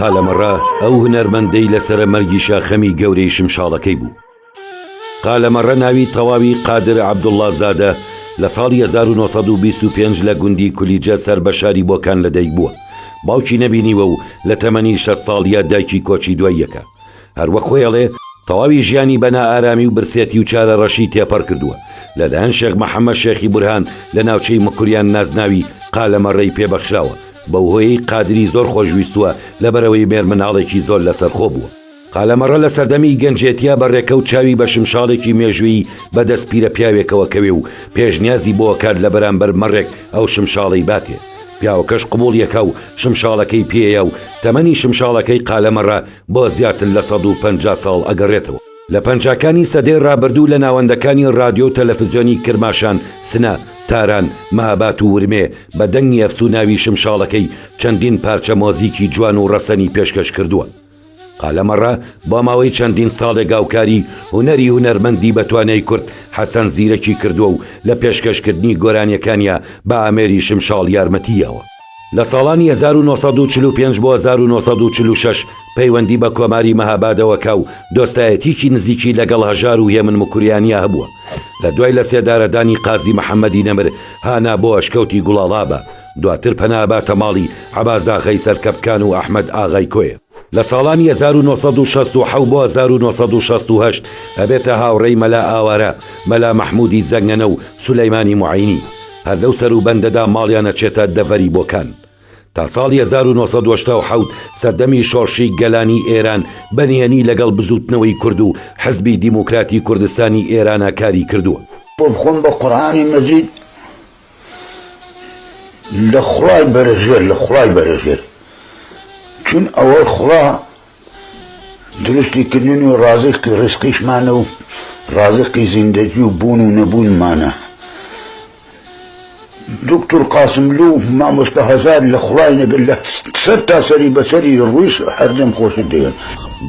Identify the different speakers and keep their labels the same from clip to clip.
Speaker 1: قالەمەڕە ئەو هونەرمەندەی لەسرە مەرگی شاخەمی گەورەی شمشاڵەکەی بوو. قالەمەڕە ناوی تەواوی قادر عەبدوڵڵا زادە لە ساڵی 1925 لە گوندی کولیجە سەر بە شاری بۆکان لەدایک بووە. باوکی نەبینیوە و لە تەمەنی 6 ساڵیە دایکی کۆچی دواییەکە. هەروەک خۆیڵێ تەواوی ژیانی بەنا ئارامی و برسێتی و چارە ڕەشی تێپەڕ کردووە. لەلایەن شێخ مەحەممەد شێخی بورهان لە ناوچەی مکوریان نازناوی قالەمەڕەی پێبەخشراوە بە هۆیەی قادری زۆر خۆشویستووە لەبەرەوەی مێرمناڵێکی زۆر لەسەرخۆ بووە. قالەمەڕە لە سەردەمی گەنجێتیا بەڕێکە و چاوی بە شمشاڵێکی مێژووی بەدەست پیرە پیاوێکەوە کەوێ و پێشنیازی بۆ کات لە بەرامبەر مەڕێک ئەو شمشاڵەی باتێ. پیاوەکەش قبول یەکە و شمشاڵەکەی پێیە و تەمەنی شمشاڵەکەی قالەمەڕە بۆ زیاتر لە 150 ساڵ ئەگەڕێتەوە. لە پەنجاکانی سەدەی ڕابردوو لە ناوەندەکانی رادیۆ و تەلەڤیزیۆنی کرماشان، سنە، تاران، مەهابات و ورمێ بە دەنگی ئەفسوناوی شمشاڵەکەی چەندین پارچە مۆزیکی جوان و ڕەسەنی پێشکەش کردووە. قالەمەڕە بۆ ماوەی چەندین ساڵێک گاوکاری هونەری هونەرمەندی بەتوانای کورد حەسەن زیرەکی کردووە و لە پێشکەشکردنی گۆرانیەکانیە بە ئامێری شمشاڵ یارمەتیەوە. لە ساڵانی 1945 بۆ 1946 پەیوەندی بە کۆماری مەهابادەوەکە و دۆستایەتیکی نزیکی لەگەڵ هەژار و هێمن مکوریانیا هەبووە. لە دوای لە سێدارەدانی قازی محەممەدی نەمر هانا بۆ ئەشکەوتی گوڵاڵابە، دواتر پەناباتە ماڵی عەبازاغای سەرکەپکان و ئەحمەد ئاغای کۆیە. لە ساڵانی 1967 بۆ 1968 ئەبێتە هاوڕێی مەلا ئاوارە، مەلا مەحمودی زەنگەنە و سولەیمانی موعینی. هەر لەو سەر و بەندەدا ماڵیانە چێتە دەڤەری بۆکان. تا ساڵی 1970 سەردەمی شۆڕشی گەلانی ئێران بەنهێنی لەگەڵ بزوتنەوەی کورد و حزبی دیموکراتی کوردستانی ئێرانە کاری کردووە.
Speaker 2: بۆ بخۆم بە قورئانی مەجید لە خوای بەرەژێر، لە خوای بەرەژێر، چون ئەوە خوا دروستیکردن و ڕازقی ڕزقیشمانە و ڕازقی زیندەگی و بوون و نەبوونمانە. دکتۆر قاسملو مامۆستا هەزار لە خوای نەبێت لە 100 تا سەری بەسەری ڕوویش هەردەم خۆشت دەوێت.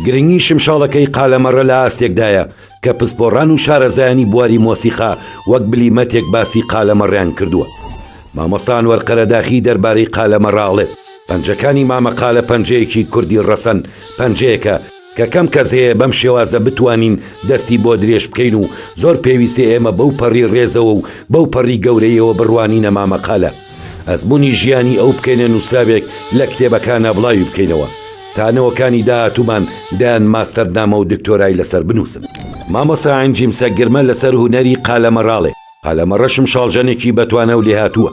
Speaker 1: گرنگی شمشاڵەکەی قالەمەڕە لە ئاستێکدایە کە پسپۆڕان و شارەزایانی بواری مۆسیقا وەک بلیمەتێک باسی قالەمەڕیان کردووە. مامۆستا ئەنوەر قەرەداخی دەربارەی قالەمەڕاڵێت پەنجەکانی مامەقالە پەنجەیەکی کوردی ڕەسەن پەنجەیەکە کە کەم کەس هەیە بەم شێوازە بتوانین دەستی بۆ درێژ بکەین و زۆر پێویستێ ئێمە بەو پەڕی ڕێزەوە و بەو پەڕی گەورەیەوە بڕوانینە مامەقالە. ئەزمموی ژیانی ئەو بکەینە نووسراوێک لە کتێبەکانە بڵاوی بکەینەوە تانەوەکانی داهاتوومان دایان ماستەرنامە و دکتۆرای لەسەر بنووسن. مامۆستا ئەنجیمسە گرمە لەسەر هونەری قالەمەڕاڵێ. قالەمەڕە شمشاڵژەنێکی بەتوانە و لێهاتووە.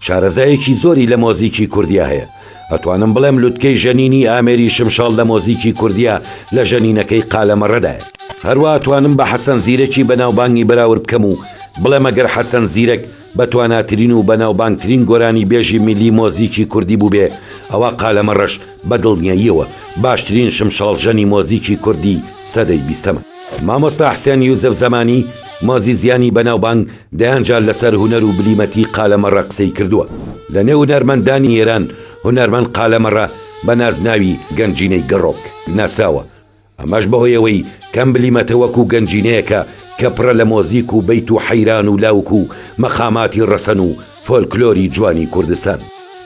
Speaker 1: شارەزایەکی زۆری لە مۆزیکی کوردیا هەیە. ئەتوانم بڵێم لوتکەی ژەنینی ئامێری شمشاڵ لە مۆزیکی کوردیا لە ژەنینەکەی قالەمەڕەدایە. هەروە ئەتوانم بە حەسەن زیرەکی بەناوبانگی بەراورد بکەم و بڵێم ئەگەر حەسەن زیرەک بەتواناترین و بەناوبانگترین گۆرانی بێژی میلی مۆزیکی کوردی بوو بێ، ئەوە قالەمەڕەش بەدڵنیاییەوە باشترین شمشاڵژەنی مۆزیکی کوردی سەدەی 20ەمە. مامۆستا حسێن یوزەف زەمانی مۆزی زیانی بەناوبانگ دەیانجار لەسەر هونەر و بلیمەتی قالەمەڕە قسەی کردووە. لە نێو هونەرمەندانی ئێران هونەرمەند قالەمەڕە بە نازناوی گەنجینەی گەڕۆک ناساوە. ئەمەش بەهۆیەوەی کەم بلیمەتە وەکو گەنجینەیەکە کە پڕە لە مۆزیک و بەیت و حەیران و لاوک و مەخاماتی ڕەسەن و فۆلکلۆری جوانی کوردستان.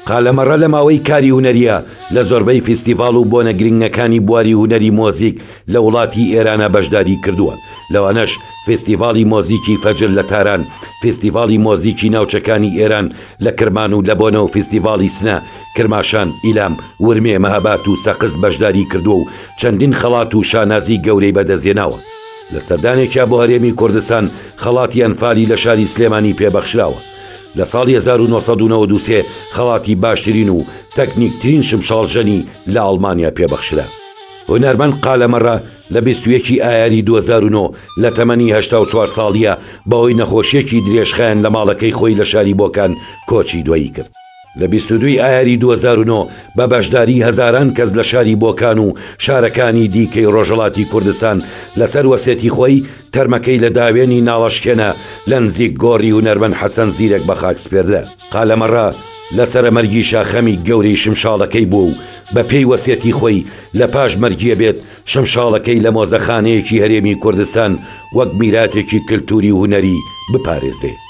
Speaker 1: قالەمەڕە لە ماوەی کاری هونەریە لە زۆربەی فیستیڤاڵ و بۆنە گرنگەکانی بواری هونەری مۆزیک لە وڵاتی ئێرانە بەشداری کردووە. لەوانەش فێستیڤاڵی مۆزیکی فەجر لە تاران، فێستیڤاڵی مۆزیکی ناوچەکانی ئێران لە کرمان و لە بۆنە و فێستیڤاڵی سنە، کرماشان، ئیلام، ورمێ، مەهابات و سەقز بەشداری کردووە و چەندین خەڵات و شانازی گەورەی بەدەستهێناوە. لە سەردانێکیا بۆ هەرێمی کوردستان خەڵاتی ئەنفالی لە شاری سلێمانی پێبەخشراوە. لە ساڵی 1993 خەڵاتی باشترین و تەکنیکترین شمشاڵژەنی لە ئەڵمانیا پێبەخشرا. هونەرمەند قالەمەڕە لە 21 ئایاری 2009 لە تەمەنی 84 ساڵیە بەهۆی نەخۆشیەکی درێژخایەن لە ماڵەکەی خۆی لە شاری بۆکان کۆچی دوایی کرد. لە 22 ئایاری 2009 بە بەشداری هەزاران کەس لە شاری بۆکان و شارەکانی دیکەی ڕۆژهەڵاتی کوردستان لەسەر وەسێتی خۆی تەرمەکەی لە داوێنی ناڵەشکێنە لە نزیک گۆڕی هونەرمەند حەسەن زیرەک بە خاک سپێردرا. قالەمەڕە لەسرە مەرگی شاخەمی گەورەی شمشاڵەکەی بوو و بە پێی وەسێتی خۆی لە پاش مەرگیە بێت شمشاڵەکەی لە مۆزەخانەیەکی هەرێمی کوردستان وەک میراتێکی کلتوری و هونەری بپارێزرێت.